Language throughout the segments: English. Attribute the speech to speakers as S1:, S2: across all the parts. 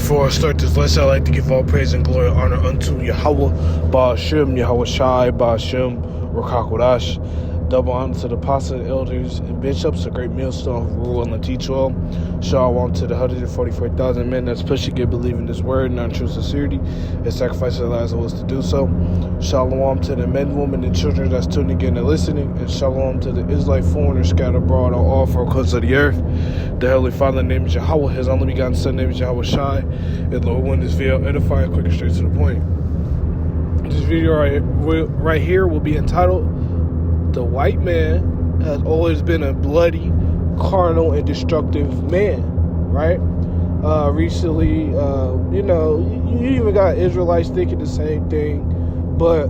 S1: Before I start this lesson, I'd like to give all praise and glory and honor unto Yahweh, Ba'ashem, Yahweh Shai, Ba'ashem, Rakakwadash. Double honor to the apostles, elders, and bishops, a great millstone who rule and teach all. Shalom to the 144,000 men that's pushing it, believing this word, and true sincerity, and sacrificing their lives was to do so. Shalom to the men, women, and children that's tuning in and listening, and shalom to the Israelite foreigners scattered abroad on all four corners of the earth. The Heavenly Father named is Yahweh, His only begotten Son named is Yahweh Shai, and Lord, when this video edifying, quick and straight to the point. This video right here will be entitled, "The White Man Has Always Been a Bloody, Carnal, and Destructive Man," right? Recently, you even got Israelites thinking the same thing, but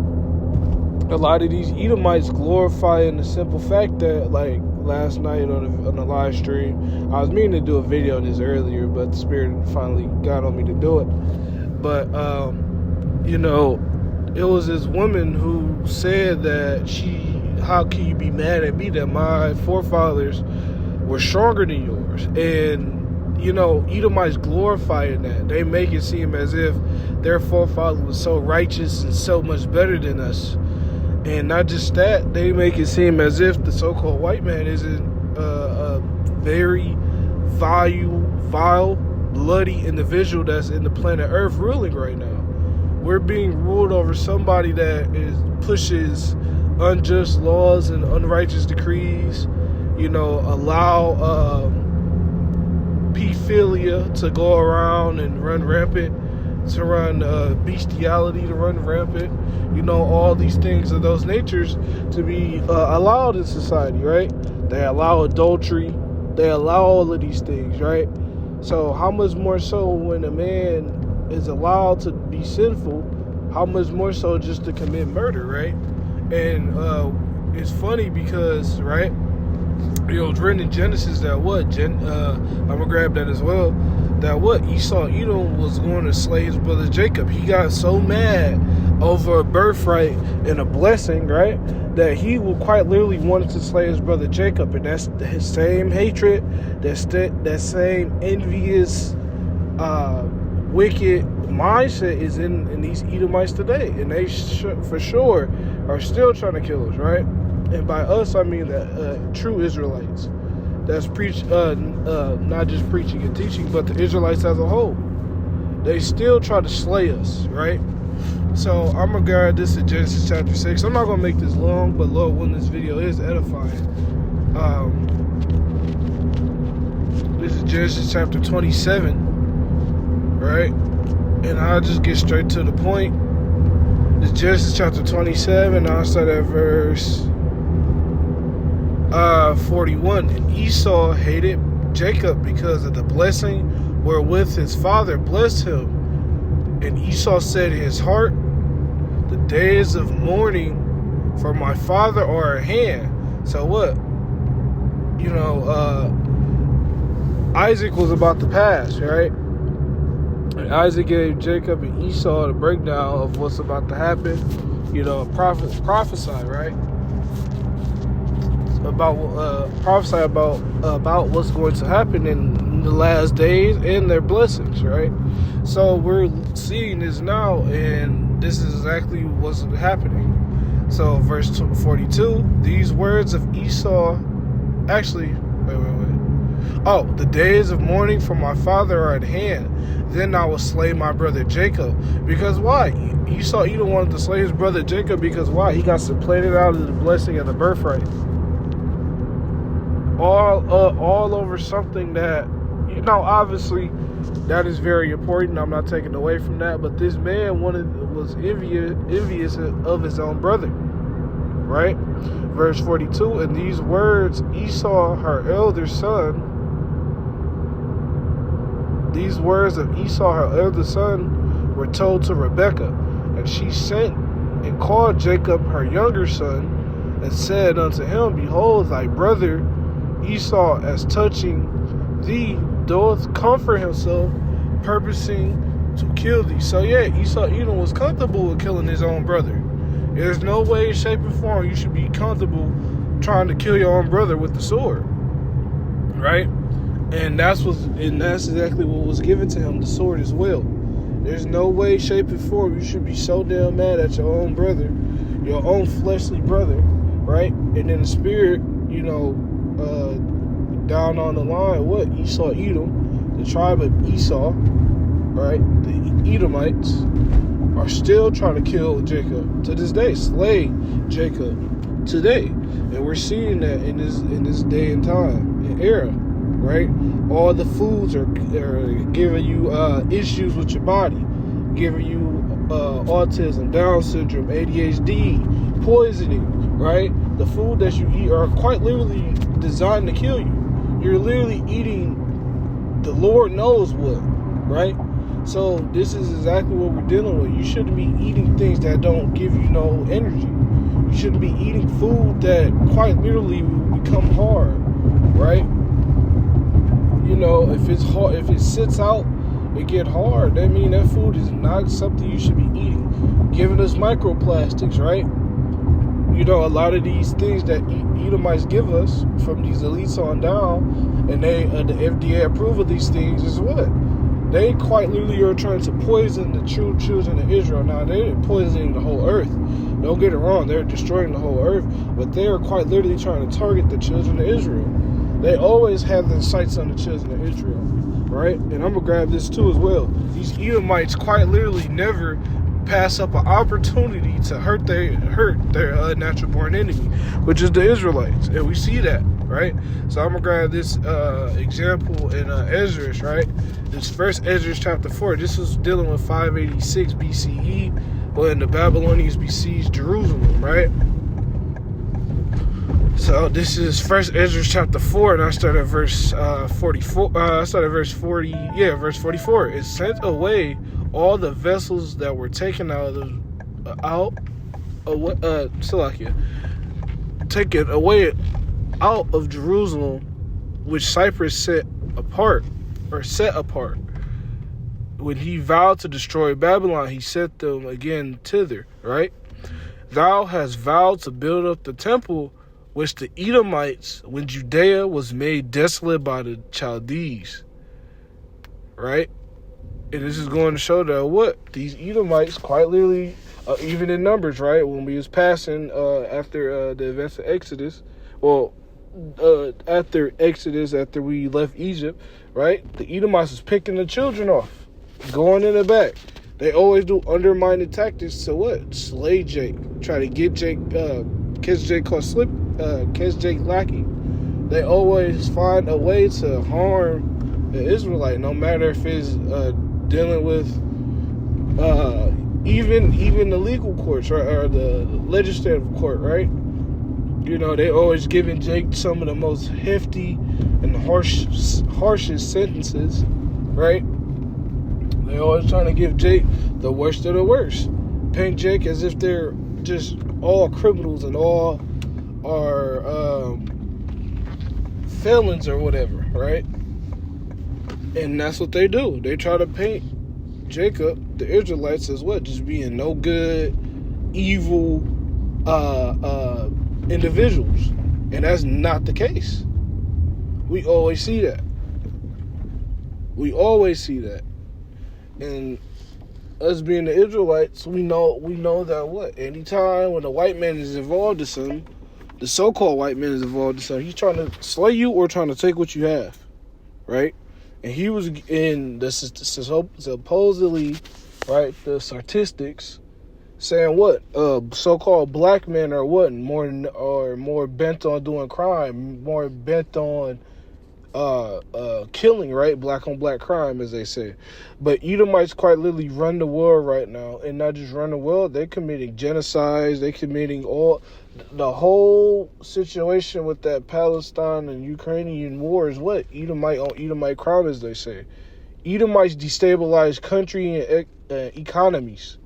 S1: a lot of these Edomites glorifying the simple fact that, like, last night on the live stream, I was meaning to do a video on this earlier, but the Spirit finally got on me to do it. But, it was this woman who said that how can you be mad at me that my forefathers were stronger than yours? And, Edomites glorifying that. They make it seem as if their forefathers was so righteous and so much better than us. And not just that, they make it seem as if the so-called white man isn't a very vile, bloody individual that's in the planet Earth ruling right now. We're being ruled over somebody that pushes unjust laws and unrighteous decrees, allow pedophilia to go around and run rampant, to run bestiality to run rampant, all these things of those natures to be allowed in society, right? They allow adultery, they allow all of these things, right? So how much more so when a man is allowed to be sinful, how much more so just to commit murder, right? And it's funny because, right, it's written in Genesis that I'm gonna grab that as well, that Esau, Edom was going to slay his brother Jacob. He got so mad over a birthright and a blessing, right, that he would quite literally wanted to slay his brother Jacob. And that's his same hatred, that same envious, wicked mindset is in these Edomites today, and they for sure are still trying to kill us, right? And by us, I mean that true Israelites that's not just preaching and teaching, but the Israelites as a whole. They still try to slay us, right? So I'm gonna guard this in Genesis chapter 6. I'm not gonna make this long, but Lord, when this video is edifying, this is Genesis chapter 27. Right? And I'll just get straight to the point. It's Genesis chapter 27. I'll start at verse 41. And Esau hated Jacob because of the blessing wherewith his father blessed him. And Esau said in his heart, "The days of mourning for my father are at hand." So what? Isaac was about to pass, right? Isaac gave Jacob and Esau the breakdown of what's about to happen. Prophesy, right? Prophesy about what's going to happen in the last days and their blessings, right? So we're seeing this now, and this is exactly what's happening. So verse 42, these words of Esau, actually, wait. "Oh, the days of mourning for my father are at hand. Then I will slay my brother Jacob." Because why? Esau Edom wanted to slay his brother Jacob because why? He got supplanted out of the blessing of the birthright. All over something that, obviously that is very important. I'm not taking away from that. But this man was envious of his own brother. Right? Verse 42, and these words Esau, her elder son, these words of Esau, her elder son, were told to Rebekah. And she sent and called Jacob, her younger son, and said unto him, "Behold, thy brother Esau, as touching thee, doth comfort himself, purposing to kill thee." So Esau Edom was comfortable with killing his own brother. There's no way, shape, or form you should be comfortable trying to kill your own brother with the sword, right? And that's exactly what was given to him, the sword as well. There's no way, shape, and form you should be so damn mad at your own brother, your own fleshly brother, right? And in the spirit, down on the line, what? Esau, Edom, the tribe of Esau, right? The Edomites are still trying to kill Jacob to this day, slay Jacob today. And we're seeing that in this day and time, and era. Right, all the foods are giving you issues with your body, giving you autism, Down syndrome, ADHD, poisoning. Right, the food that you eat are quite literally designed to kill you. You're literally eating the Lord knows what. Right, so this is exactly what we're dealing with. You shouldn't be eating things that don't give you no energy. You shouldn't be eating food that quite literally will become hard. Right. If it's hard, if it sits out, it get hard. That means that food is not something you should be eating. Giving us microplastics, right? A lot of these things that Edomites give us from these elites on down, and the FDA approve of these things is what? They quite literally are trying to poison the true children of Israel. Now, they're poisoning the whole earth. Don't get it wrong. They're destroying the whole earth. But they are quite literally trying to target the children of Israel. They always have their sights on the children of Israel, right? And I'm going to grab this too as well. These Edomites quite literally never pass up an opportunity to hurt their natural born enemy, which is the Israelites. And we see that, right? So I'm going to grab this example in Ezra, right? This first Ezra chapter 4. This is dealing with 586 BCE when the Babylonians besieged Jerusalem, right? So this is First Ezra chapter 4, and I start at verse 44. I start at verse 40. Yeah, verse 44. It sent away all the vessels that were taken taken away out of Jerusalem, which Cyprus set apart. When he vowed to destroy Babylon, he sent them again thither. Right? Thou hast vowed to build up the temple which the Edomites, when Judea was made desolate by the Chaldees, right? And this is going to show that what? These Edomites quite literally, even in numbers, right? When we was passing after the events of Exodus, after we left Egypt, right? The Edomites was picking the children off, going in the back. They always do undermining tactics to what? Slay Jake. Try to get Jake, catch Jake caught slip. Catch Jake lacking. They always find a way to harm the Israelite, no matter if it's dealing with even the legal courts, right, or the legislative court, right? They always giving Jake some of the most hefty and harshest sentences, right? They always trying to give Jake the worst of the worst, paint Jake as if they're just all criminals and all are felons or whatever, right? And that's what they do. They try to paint Jacob, the Israelites, as what? Just being no good, evil individuals. And that's not the case. We always see that. And us being the Israelites, we know that what? Anytime when a white man is involved in something, the so-called white man is involved in something, he's trying to slay you or trying to take what you have, right? And he was in the supposedly, right, the statistics saying what? So-called black men are what? More bent on doing crime, more bent on killing, right? Black on black crime, as they say. But Edomites quite literally run the world right now, and not just run the world, they're committing genocides, they're committing the whole situation with that Palestine and Ukrainian war is what? Edomite on Edomite crime, as they say. Edomites destabilize country and economies.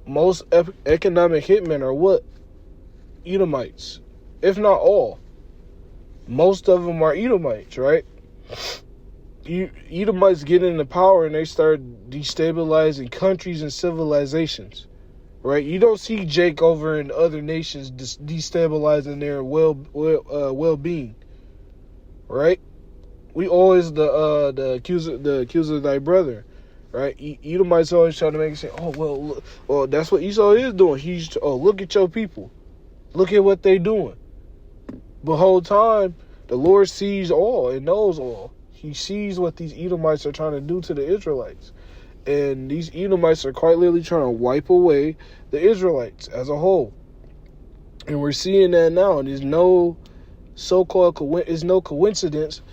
S1: Most economic hitmen are what? Edomites, if not all. Most of them are Edomites, right? Edomites get into power and they start destabilizing countries and civilizations, right? You don't see Jake over in other nations destabilizing their well-being, right? We always the accuser of thy brother, right? Edomites always trying to make it say, oh well, look, well that's what Esau is doing. He's look at your people, look at what they doing. But whole time the Lord sees all and knows all. He sees what these Edomites are trying to do to the Israelites, and these Edomites are quite literally trying to wipe away the Israelites as a whole. And we're seeing that now, and there's no so-called it's no coincidence.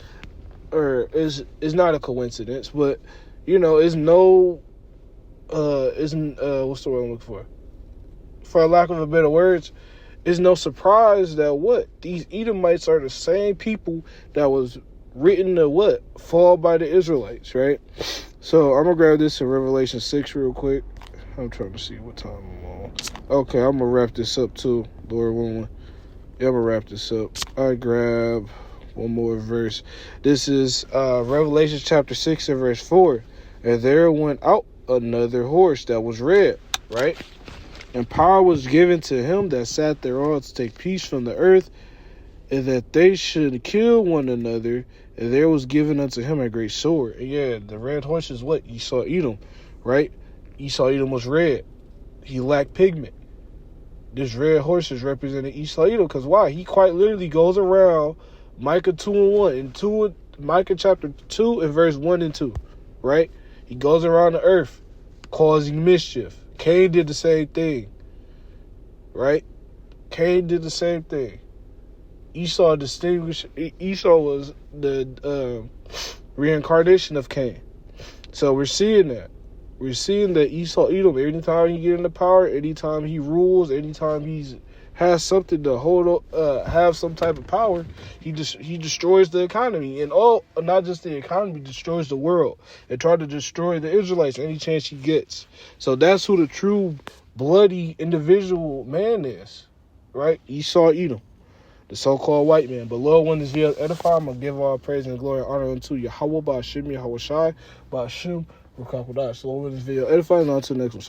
S1: Or is not a coincidence, but is no what's the word I'm looking for? For lack of a better words, is no surprise that these Edomites are the same people that was written to fall by the Israelites, right? So I'm gonna grab this in Revelation 6 real quick. I'm trying to see what time I'm on. Okay, I'm gonna wrap this up too, Lord willing. Yeah, I'm gonna wrap this up. I grab one more verse. This is Revelation chapter 6 and verse 4. And there went out another horse that was red, right? And power was given to him that sat thereon to take peace from the earth, and that they should kill one another. And there was given unto him a great sword. And yeah, the red horse is what? Esau Edom, right? Esau Edom was red. He lacked pigment. This red horse is representing Esau Edom, because why? He quite literally goes around Micah 2 and 1, and Micah chapter 2 and verse 1 and 2, right? He goes around the earth causing mischief. Cain did the same thing, right? Cain did the same thing. Esau was the reincarnation of Cain. So we're seeing that. We're seeing that Esau Edom, anytime he get into power, anytime he rules, anytime he has something to hold, have some type of power, he destroys the economy, and not just the economy, destroys the world, and try to destroy the Israelites any chance he gets. So that's who the true bloody individual man is, right? Esau Edom, the so-called white man. But Lord, when this video is edified, I'm gonna give all praise and glory and honor unto Yahweh, Ba'ashem, Yahweh Shai, Ba'ashem, Rukakodash. So when this video edifies, on to the next one.